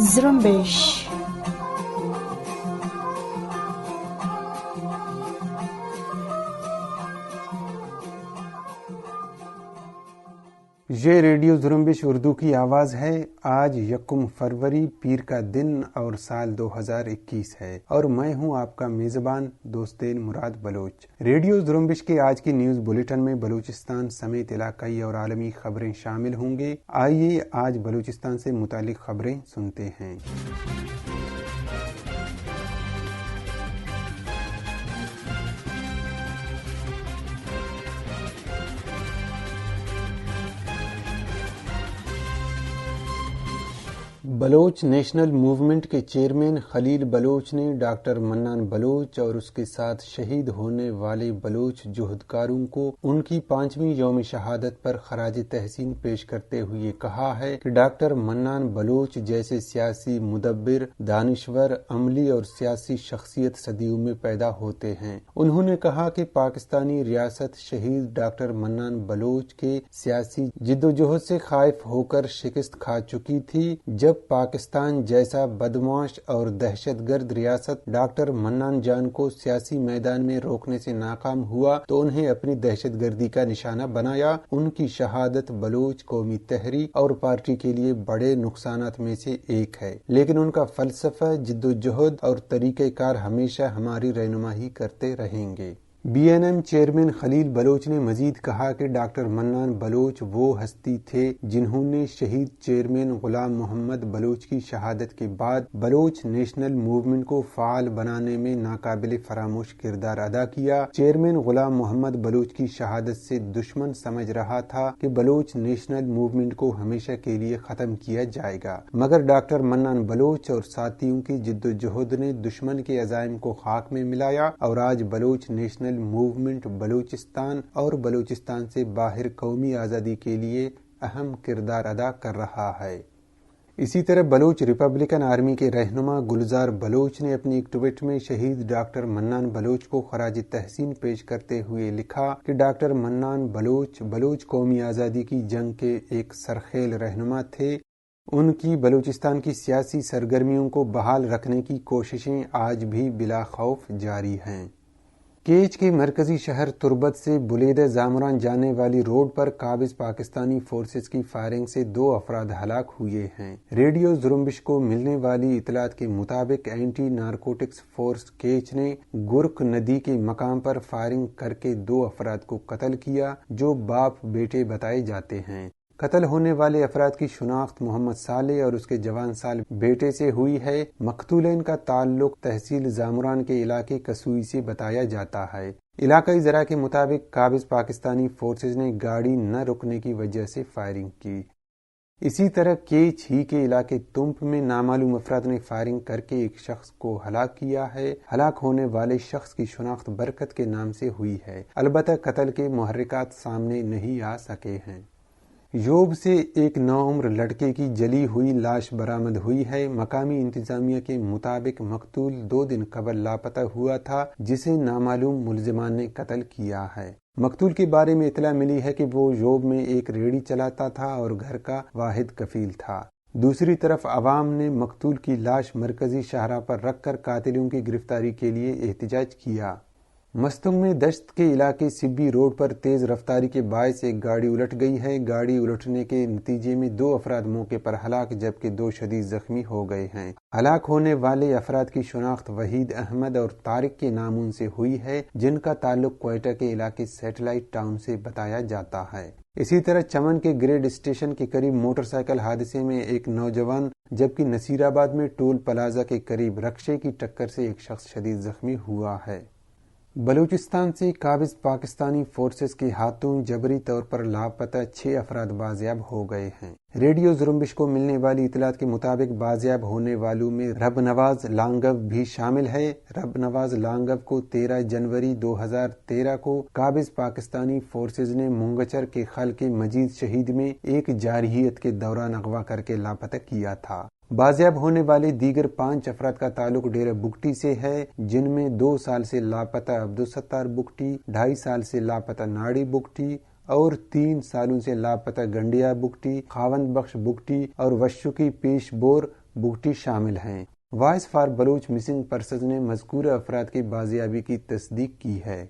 زرمبش. یہ ریڈیو زرمبش اردو کی آواز ہے. آج 1 فروری پیر کا دن اور سال 2021 ہے اور میں ہوں آپ کا میزبان دوستین مراد بلوچ. ریڈیو زرمبش کے آج کی نیوز بلیٹن میں بلوچستان سمیت علاقائی اور عالمی خبریں شامل ہوں گے. آئیے آج بلوچستان سے متعلق خبریں سنتے ہیں. بلوچ نیشنل موومنٹ کے چیئرمین خلیل بلوچ نے ڈاکٹر منان بلوچ اور اس کے ساتھ شہید ہونے والے بلوچ جہدکاروں کو ان کی 5ویں یوم شہادت پر خراج تحسین پیش کرتے ہوئے کہا ہے کہ ڈاکٹر منان بلوچ جیسے سیاسی مدبر، دانشور، عملی اور سیاسی شخصیت صدیوں میں پیدا ہوتے ہیں. انہوں نے کہا کہ پاکستانی ریاست شہید ڈاکٹر منان بلوچ کے سیاسی جدوجہد سے خائف ہو کر شکست کھا چکی تھی. جب پاکستان جیسا بدمعاش اور دہشت گرد ریاست ڈاکٹر منان جان کو سیاسی میدان میں روکنے سے ناکام ہوا تو انہیں اپنی دہشت گردی کا نشانہ بنایا. ان کی شہادت بلوچ قومی تحریک اور پارٹی کے لیے بڑے نقصانات میں سے ایک ہے، لیکن ان کا فلسفہ، جدوجہد اور طریقہ کار ہمیشہ ہماری رہنمائی کرتے رہیں گے. بی این ایم چیئرمین خلیل بلوچ نے مزید کہا کہ ڈاکٹر منان بلوچ وہ ہستی تھے جنہوں نے شہید چیئرمین غلام محمد بلوچ کی شہادت کے بعد بلوچ نیشنل موومنٹ کو فعال بنانے میں ناقابل فراموش کردار ادا کیا. چیئرمین غلام محمد بلوچ کی شہادت سے دشمن سمجھ رہا تھا کہ بلوچ نیشنل موومنٹ کو ہمیشہ کے لیے ختم کیا جائے گا، مگر ڈاکٹر منان بلوچ اور ساتھیوں کی جدوجہد نے دشمن کے عزائم کو خاک میں ملایا اور آج بلوچ نیشنل موومنٹ بلوچستان اور بلوچستان سے باہر قومی آزادی کے لیے اہم کردار ادا کر رہا ہے. اسی طرح بلوچ ریپبلکن آرمی کے رہنما گلزار بلوچ نے اپنی ایک ٹویٹ میں شہید ڈاکٹر منان بلوچ کو خراج تحسین پیش کرتے ہوئے لکھا کہ ڈاکٹر منان بلوچ بلوچ قومی آزادی کی جنگ کے ایک سرخیل رہنما تھے. ان کی بلوچستان کی سیاسی سرگرمیوں کو بحال رکھنے کی کوششیں آج بھی بلا خوف جاری ہیں. کیچ کے مرکزی شہر تربت سے بلیدہ زامران جانے والی روڈ پر قابض پاکستانی فورسز کی فائرنگ سے 2 افراد ہلاک ہوئے ہیں. ریڈیو زرمبش کو ملنے والی اطلاعات کے مطابق اینٹی نارکوٹکس فورس کیچ نے گرک ندی کے مقام پر فائرنگ کر کے 2 افراد کو قتل کیا جو باپ بیٹے بتائے جاتے ہیں. قتل ہونے والے افراد کی شناخت محمد صالح اور اس کے جوان سال بیٹے سے ہوئی ہے. مقتولین کا تعلق تحصیل زامران کے علاقے کسوئی سے بتایا جاتا ہے. علاقائی ذرائع کے مطابق قابض پاکستانی فورسز نے گاڑی نہ رکنے کی وجہ سے فائرنگ کی. اسی طرح کیچ ہی کے علاقے تمپ میں نامعلوم افراد نے فائرنگ کر کے ایک شخص کو ہلاک کیا ہے. ہلاک ہونے والے شخص کی شناخت برکت کے نام سے ہوئی ہے. البتہ قتل کے محرکات سامنے نہیں آ سکے ہیں. یوب سے ایک نوعمر لڑکے کی جلی ہوئی لاش برآمد ہوئی ہے. مقامی انتظامیہ کے مطابق مقتول 2 دن قبل لاپتہ ہوا تھا جسے نامعلوم ملزمان نے قتل کیا ہے. مقتول کے بارے میں اطلاع ملی ہے کہ وہ یوب میں ایک ریڑھی چلاتا تھا اور گھر کا واحد کفیل تھا. دوسری طرف عوام نے مقتول کی لاش مرکزی شاہراہ پر رکھ کر قاتلوں کی گرفتاری کے لیے احتجاج کیا. مستنگ میں دشت کے علاقے سبی روڈ پر تیز رفتاری کے باعث ایک گاڑی الٹ گئی ہے. گاڑی الٹنے کے نتیجے میں 2 افراد موقع پر ہلاک جبکہ 2 شدید زخمی ہو گئے ہیں. ہلاک ہونے والے افراد کی شناخت وحید احمد اور طارق کے ناموں سے ہوئی ہے جن کا تعلق کوئٹہ کے علاقے سیٹلائٹ ٹاؤن سے بتایا جاتا ہے. اسی طرح چمن کے گریڈ اسٹیشن کے قریب موٹر سائیکل حادثے میں ایک نوجوان جبکہ نصیر آباد میں ٹول پلازہ کے قریب رکشے کی ٹکر سے ایک شخص شدید زخمی ہوا ہے. بلوچستان سے قابض پاکستانی فورسز کے ہاتھوں جبری طور پر لاپتہ 6 افراد بازیاب ہو گئے ہیں. ریڈیو زرمبش کو ملنے والی اطلاعات کے مطابق بازیاب ہونے والوں میں رب نواز لانگو بھی شامل ہے. رب نواز لانگو کو 13 جنوری 2013 کو قابض پاکستانی فورسز نے منگچر کے خل کے مجید شہید میں ایک جارحیت کے دوران اغوا کر کے لاپتہ کیا تھا. بازیاب ہونے والے دیگر 5 افراد کا تعلق ڈیرہ بگٹی سے ہے جن میں 2 سال سے لاپتہ عبدالستار بگٹی، 2.5 سال سے لاپتہ ناڑی بگٹی اور 3 سالوں سے لاپتہ گنڈیا بگٹی، خاوند بخش بگٹی اور وشوکی پیش بور بگٹی شامل ہیں۔ Voice for Baloch missing persons نے مذکورہ افراد کی بازیابی کی تصدیق کی ہے۔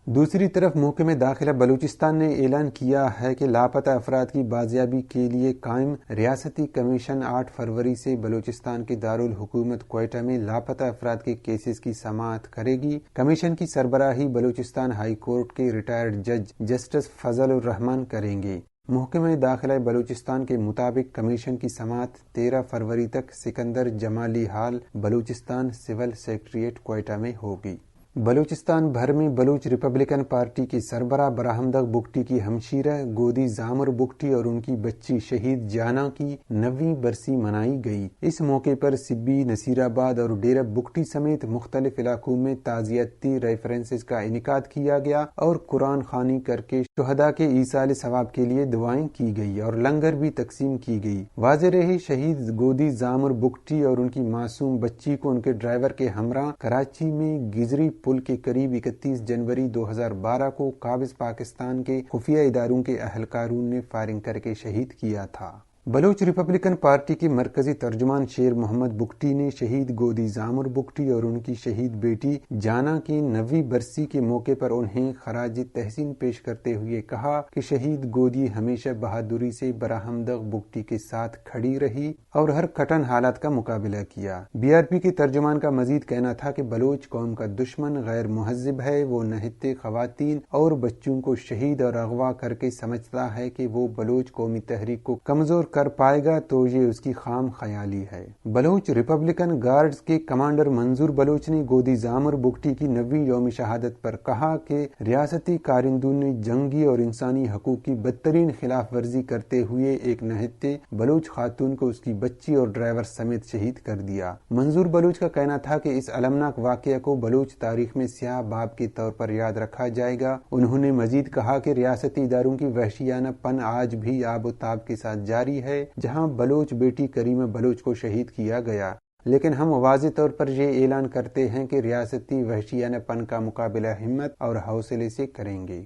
دوسری طرف محکمہ داخلہ بلوچستان نے اعلان کیا ہے کہ لاپتہ افراد کی بازیابی کے لیے قائم ریاستی کمیشن 8 فروری سے بلوچستان کے دارالحکومت کوئٹہ میں لاپتہ افراد کے کیسز کی سماعت کرے گی۔ کمیشن کی سربراہی بلوچستان ہائی کورٹ کے ریٹائرڈ جج جسٹس فضل الرحمان کریں گے۔ محکمہ داخلہ بلوچستان کے مطابق کمیشن کی سماعت 13 فروری تک Sikandar Jamali hall, Balochistan civil secretariat Quetta میں ہوگی۔ بلوچستان بھر میں بلوچ ریپبلکن پارٹی کی سربراہ براہمدق بگٹی کی ہمشیرہ گودی زامر بگٹی اور ان کی بچی شہید جانا کی 9ویں برسی منائی گئی۔ اس موقع پر سبی، نصیر آباد اور ڈیرہ بگٹی سمیت مختلف علاقوں میں تعزیتی ریفرنسز کا انعقاد کیا گیا اور قرآن خوانی کر کے شہداء کے ایصال ثواب کے لیے دعائیں کی گئی اور لنگر بھی تقسیم کی گئی۔ واضح رہے شہید گودی زامر بگٹی اور ان کی معصوم بچی کو ان کے ڈرائیور کے ہمراہ کراچی میں گزری پل کے قریب 31 جنوری 2012 کو قابض پاکستان کے خفیہ اداروں کے اہلکاروں نے فائرنگ کر کے شہید کیا تھا۔ بلوچ ریپبلکن پارٹی کے مرکزی ترجمان شیر محمد بگٹی نے شہید گودی زامر بگٹی اور ان کی شہید بیٹی جانا کی 9ویں برسی کے موقع پر انہیں خراج تحسین پیش کرتے ہوئے کہا کہ شہید گودی ہمیشہ بہادری سے براہمدق بگٹی کے ساتھ کھڑی رہی اور ہر کٹن حالات کا مقابلہ کیا۔ BRP کے ترجمان کا مزید کہنا تھا کہ بلوچ قوم کا دشمن غیر مہذب ہے، وہ نہتے خواتین اور بچوں کو شہید اور اغوا کر کے سمجھتا ہے کہ وہ بلوچ قومی تحریک کو کمزور کر پائے گا تو یہ اس کی خام خیالی ہے۔ بلوچ ریپبلکن گارڈز کے کمانڈر منظور بلوچ نے گودی زامر بگٹی کی 9ویں یوم شہادت پر کہا کہ ریاستی کارندوں نے جنگی اور انسانی حقوق کی بدترین خلاف ورزی کرتے ہوئے ایک نہتے بلوچ خاتون کو اس کی بچی اور ڈرائیور سمیت شہید کر دیا۔ منظور بلوچ کا کہنا تھا کہ اس المناک واقعہ کو بلوچ تاریخ میں سیاہ باب کے طور پر یاد رکھا جائے گا۔ انہوں نے مزید کہا کہ ریاستی اداروں کی وحشیانہ پن آج بھی آب و تاب کے ساتھ جاری ہے، جہاں بلوچ بیٹی کریمہ بلوچ کو شہید کیا گیا، لیکن ہم واضح طور پر یہ اعلان کرتے ہیں کہ ریاستی وحشیانہ پن کا مقابلہ ہمت اور حوصلے سے کریں گے۔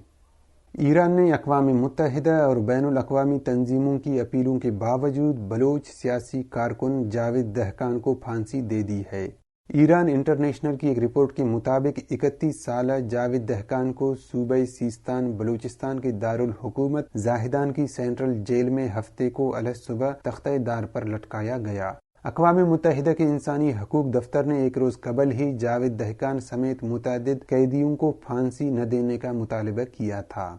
ایران نے اقوام متحدہ اور بین الاقوامی تنظیموں کی اپیلوں کے باوجود بلوچ سیاسی کارکن جاوید دہقان کو پھانسی دے دی ہے۔ ایران انٹرنیشنل کی ایک رپورٹ کے مطابق 31 سالہ جاوید دہقان کو صوبہ سیستان بلوچستان کے دارالحکومت زاہدان کی سینٹرل جیل میں ہفتے کو الصبح تختہ دار پر لٹکایا گیا۔ اقوام متحدہ کے انسانی حقوق دفتر نے ایک روز قبل ہی جاوید دہقان سمیت متعدد قیدیوں کو پھانسی نہ دینے کا مطالبہ کیا تھا۔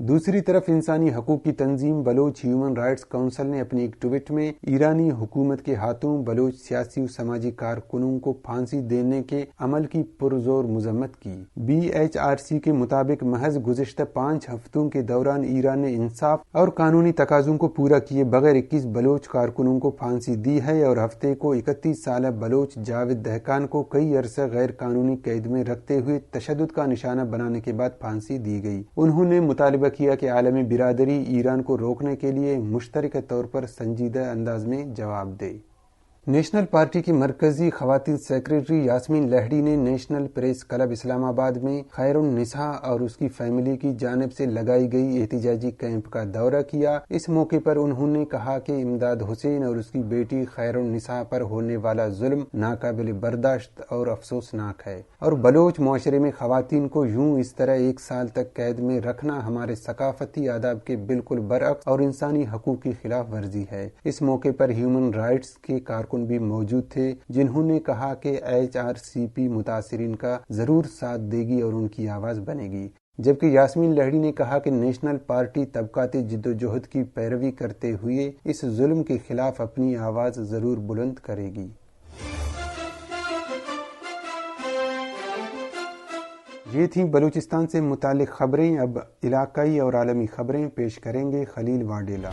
دوسری طرف انسانی حقوق کی تنظیم بلوچ ہیومن رائٹس کونسل نے اپنی ایک ٹویٹ میں ایرانی حکومت کے ہاتھوں بلوچ سیاسی و سماجی کارکنوں کو پھانسی دینے کے عمل کی پرزور مذمت کی۔ BHRC کے مطابق محض گزشتہ 5 ہفتوں کے دوران ایران نے انصاف اور قانونی تقاضوں کو پورا کیے بغیر 21 بلوچ کارکنوں کو پھانسی دی ہے اور ہفتے کو 31 سالہ بلوچ جاوید دہقان کو کئی عرصہ غیر قانونی قید میں رکھتے ہوئے تشدد کا نشانہ بنانے کے بعد پھانسی دی گئی۔ انہوں نے مطالبہ کیا کہ عالمی برادری ایران کو روکنے کے لیے مشترکہ طور پر سنجیدہ انداز میں جواب دے۔ نیشنل پارٹی کی مرکزی خواتین سیکریٹری یاسمین لہڑی نے نیشنل پریس کلب اسلام آباد میں خیر النساء اور اس کی فیملی کی جانب سے لگائی گئی احتجاجی کیمپ کا دورہ کیا۔ اس موقع پر انہوں نے کہا کہ امداد حسین اور اس کی بیٹی خیر النساء پر ہونے والا ظلم ناقابل برداشت اور افسوسناک ہے، اور بلوچ معاشرے میں خواتین کو یوں اس طرح 1 سال تک قید میں رکھنا ہمارے ثقافتی آداب کے بالکل برعکس اور انسانی حقوق کی خلاف ورزی ہے۔ اس موقع پر ہیومن رائٹس کے کارکن بھی موجود تھے، جنہوں نے کہا کہ HRCP متاثرین کا ضرور ساتھ دے گی اور ان کی آواز بنے گی، جبکہ یاسمین لہڑی نے کہا کہ نیشنل پارٹی طبقاتی جدوجہد کی پیروی کرتے ہوئے اس ظلم کے خلاف اپنی آواز ضرور بلند کرے گی۔ یہ تھیں بلوچستان سے متعلق خبریں۔ اب علاقائی اور عالمی خبریں پیش کریں گے خلیل واڈیلا۔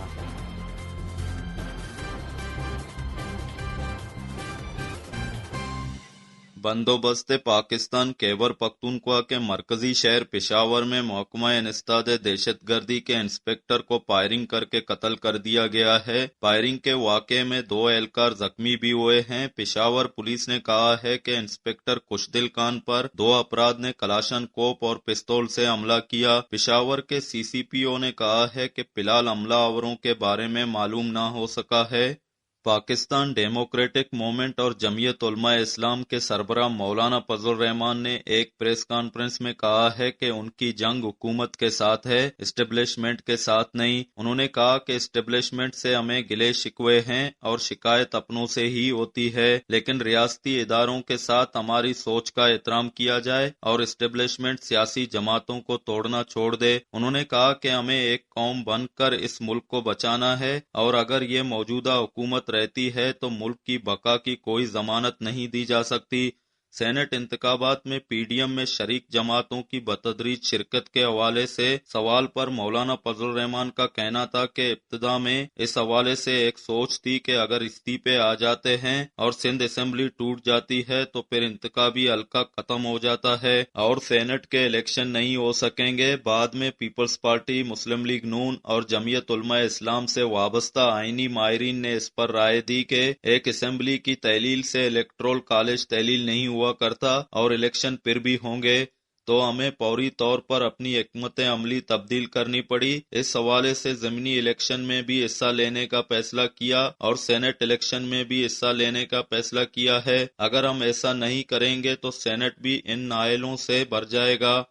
بندوبست پاکستان خیبر پختونخوا کے مرکزی شہر پشاور میں محکمہ انسداد دہشت گردی کے انسپکٹر کو فائرنگ کر کے قتل کر دیا گیا ہے۔ فائرنگ کے واقعے میں 2 اہلکار زخمی بھی ہوئے ہیں۔ پشاور پولیس نے کہا ہے کہ انسپکٹر خوشدل خان پر 2 افراد نے کلاشن کوپ اور پستول سے حملہ کیا۔ پشاور کے CCPO نے کہا ہے کہ فی الحال حملہ آوروں کے بارے میں معلوم نہ ہو سکا ہے۔ پاکستان ڈیموکریٹک موومنٹ اور جمعیت علماء اسلام کے سربراہ مولانا فضل الرحمان نے ایک پریس کانفرنس میں کہا ہے کہ ان کی جنگ حکومت کے ساتھ ہے، اسٹیبلشمنٹ کے ساتھ نہیں۔ انہوں نے کہا کہ اسٹیبلشمنٹ سے ہمیں گلے شکوے ہیں اور شکایت اپنوں سے ہی ہوتی ہے، لیکن ریاستی اداروں کے ساتھ ہماری سوچ کا احترام کیا جائے اور اسٹیبلشمنٹ سیاسی جماعتوں کو توڑنا چھوڑ دے۔ انہوں نے کہا کہ ہمیں ایک قوم بن کر اس ملک کو بچانا ہے، اور اگر یہ موجودہ حکومت رہتی ہے تو ملک کی بقا کی کوئی ضمانت نہیں دی جا سکتی۔ سینٹ انتخابات میں پی ڈی ایم میں شریک جماعتوں کی بتدریج شرکت کے حوالے سے سوال پر مولانا فضل الرحمان کا کہنا تھا کہ ابتدا میں اس حوالے سے ایک سوچ تھی کہ اگر استعفے آ جاتے ہیں اور سندھ اسمبلی ٹوٹ جاتی ہے تو پھر انتخابی حلقہ ختم ہو جاتا ہے اور سینٹ کے الیکشن نہیں ہو سکیں گے۔ بعد میں پیپلز پارٹی، مسلم لیگ نون اور جمعیت علماء اسلام سے وابستہ آئینی ماہرین نے اس پر رائے دی کہ ایک اسمبلی کی تحلیل سے الیکٹورل کالج تحلیل نہیں ہوا کرتا اور الیکشن پھر بھی ہوں گے، تو ہمیں فوری طور پر اپنی حکمت عملی تبدیل کرنی پڑی۔ اس حوالے سے ضمنی الیکشن میں بھی حصہ لینے کا فیصلہ کیا اور سینٹ الیکشن میں بھی حصہ لینے کا فیصلہ کیا ہے۔ اگر ہم ایسا نہیں کریں گے تو سینٹ بھی ان نااہلوں سے بھر جائے گا۔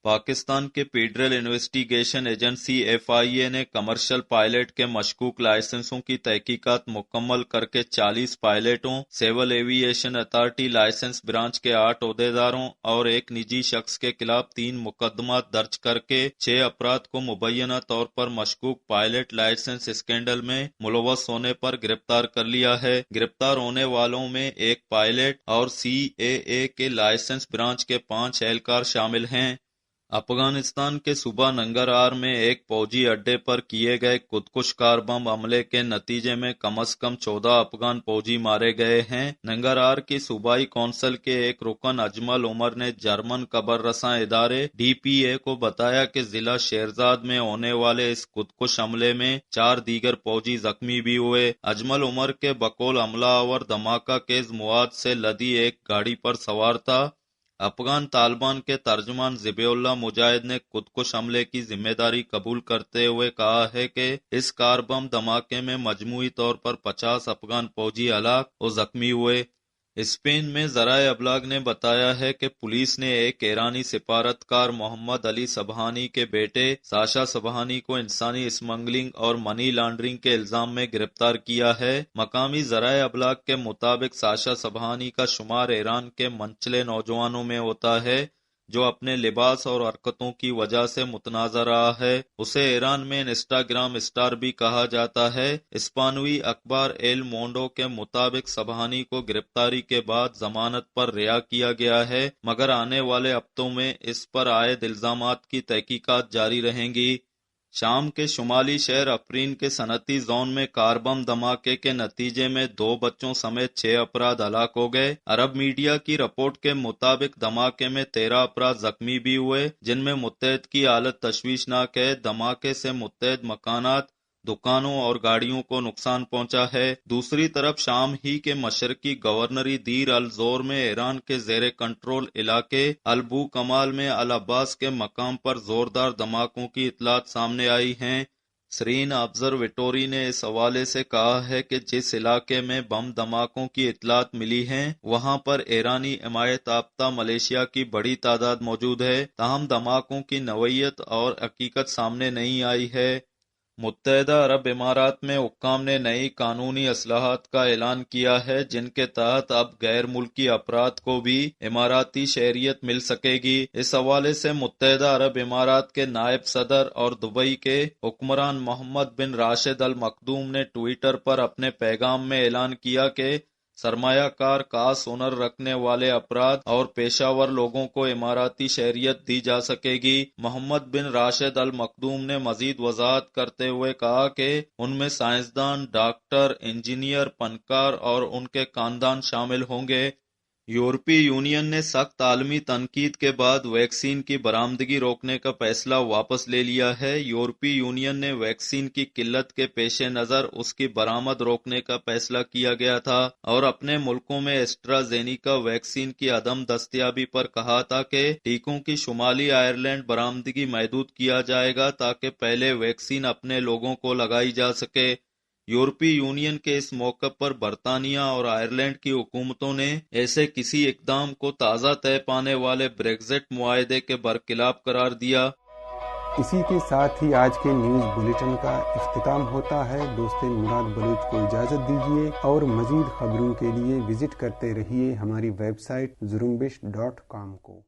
پاکستان کے فیڈرل انویسٹیگیشن ایجنسی ایف آئی اے نے کمرشل پائلٹ کے مشکوک لائسنسوں کی تحقیقات مکمل کر کے 40 پائلٹوں، سول ایوی ایشن اتھارٹی لائسنس برانچ کے 8 عہدیداروں اور ایک نجی شخص کے خلاف 3 مقدمات درج کر کے 6 افراد کو مبینہ طور پر مشکوک پائلٹ لائسنس اسکینڈل میں ملوث ہونے پر گرفتار کر لیا ہے۔ گرفتار ہونے والوں میں ایک پائلٹ اور سی اے اے کے لائسنس برانچ کے 5 اہلکار شامل ہیں۔ افغانستان کے صوبہ ننگرہار میں ایک فوجی اڈے پر کیے گئے خودکش کار بم حملے کے نتیجے میں کم از کم 14 افغان فوجی مارے گئے ہیں۔ ننگرہار کی صوبائی کونسل کے ایک رکن اجمل عمر نے جرمن خبر رساں ادارے ڈی پی اے کو بتایا کہ ضلع شیرزاد میں ہونے والے اس خودکش حملے میں 4 دیگر فوجی زخمی بھی ہوئے۔ اجمل عمر کے بقول حملہ آور دھماکہ خیز مواد سے لدی ایک گاڑی پر سوار تھا۔ افغان طالبان کے ترجمان ذبیح اللہ مجاہد نے خودکش حملے کی ذمہ داری قبول کرتے ہوئے کہا ہے کہ اس کار بم دھماکے میں مجموعی طور پر 50 افغان فوجی ہلاک اور زخمی ہوئے۔ اسپین میں ذرائع ابلاغ نے بتایا ہے کہ پولیس نے ایک ایرانی سفارتکار محمد علی سبحانی کے بیٹے ساشا سبحانی کو انسانی اسمگلنگ اور منی لانڈرنگ کے الزام میں گرفتار کیا ہے۔ مقامی ذرائع ابلاغ کے مطابق ساشا سبحانی کا شمار ایران کے منچلے نوجوانوں میں ہوتا ہے جو اپنے لباس اور حرکتوں کی وجہ سے متنازع رہا ہے۔ اسے ایران میں انسٹاگرام اسٹار بھی کہا جاتا ہے۔ اسپانوی اخبار ایل مونڈو کے مطابق سبحانی کو گرفتاری کے بعد ضمانت پر رہا کیا گیا ہے، مگر آنے والے ہفتوں میں اس پر عائد الزامات کی تحقیقات جاری رہیں گی۔ شام کے شمالی شہر عفرین کے صنعتی زون میں کار بم دھماکے کے نتیجے میں 2 بچوں سمیت 6 افراد ہلاک ہو گئے۔ عرب میڈیا کی رپورٹ کے مطابق دھماکے میں 13 افراد زخمی بھی ہوئے، جن میں متعدد کی حالت تشویشناک ہے۔ دھماکے سے متعدد مکانات، دکانوں اور گاڑیوں کو نقصان پہنچا ہے۔ دوسری طرف شام ہی کے مشرقی گورنری دیر الزور میں ایران کے زیر کنٹرول علاقے البو کمال میں العباس کے مقام پر زوردار دھماکوں کی اطلاعات سامنے آئی ہیں۔ سرین آبزرویٹوری نے اس حوالے سے کہا ہے کہ جس علاقے میں بم دھماکوں کی اطلاعات ملی ہیں وہاں پر ایرانی حمایت یافتہ ملیشیا کی بڑی تعداد موجود ہے، تاہم دھماکوں کی نوعیت اور حقیقت سامنے نہیں آئی ہے۔ متحدہ عرب امارات میں حکام نے نئی قانونی اصلاحات کا اعلان کیا ہے جن کے تحت اب غیر ملکی افراد کو بھی اماراتی شہریت مل سکے گی۔ اس حوالے سے متحدہ عرب امارات کے نائب صدر اور دبئی کے حکمران محمد بن راشد المخدوم نے ٹویٹر پر اپنے پیغام میں اعلان کیا کہ سرمایہ کار، خاص ہنر رکھنے والے افراد اور پیشہ ور لوگوں کو اماراتی شہریت دی جا سکے گی۔ محمد بن راشد المخدوم نے مزید وضاحت کرتے ہوئے کہا کہ ان میں سائنسدان، ڈاکٹر، انجینئر، فنکار اور ان کے خاندان شامل ہوں گے۔ یورپی یونین نے سخت عالمی تنقید کے بعد ویکسین کی برآمدگی روکنے کا فیصلہ واپس لے لیا ہے۔ یورپی یونین نے ویکسین کی قلت کے پیش نظر اس کی برآمد روکنے کا فیصلہ کیا گیا تھا اور اپنے ملکوں میں ایسٹرازینیکا ویکسین کی عدم دستیابی پر کہا تھا کہ ٹیکوں کی شمالی آئرلینڈ برآمدگی محدود کیا جائے گا تاکہ پہلے ویکسین اپنے لوگوں کو لگائی جا سکے۔ یورپی یونین کے اس موقع پر برطانیہ اور آئرلینڈ کی حکومتوں نے ایسے کسی اقدام کو تازہ طے پانے والے بریگزٹ معاہدے کے برخلاف قرار دیا۔ اسی کے ساتھ ہی آج کے نیوز بلیٹن کا اختتام ہوتا ہے۔ دوست مراد بلوچ کو اجازت دیجیے اور مزید خبروں کے لیے وزٹ کرتے رہیے ہماری ویب سائٹ زرنبش.com کو۔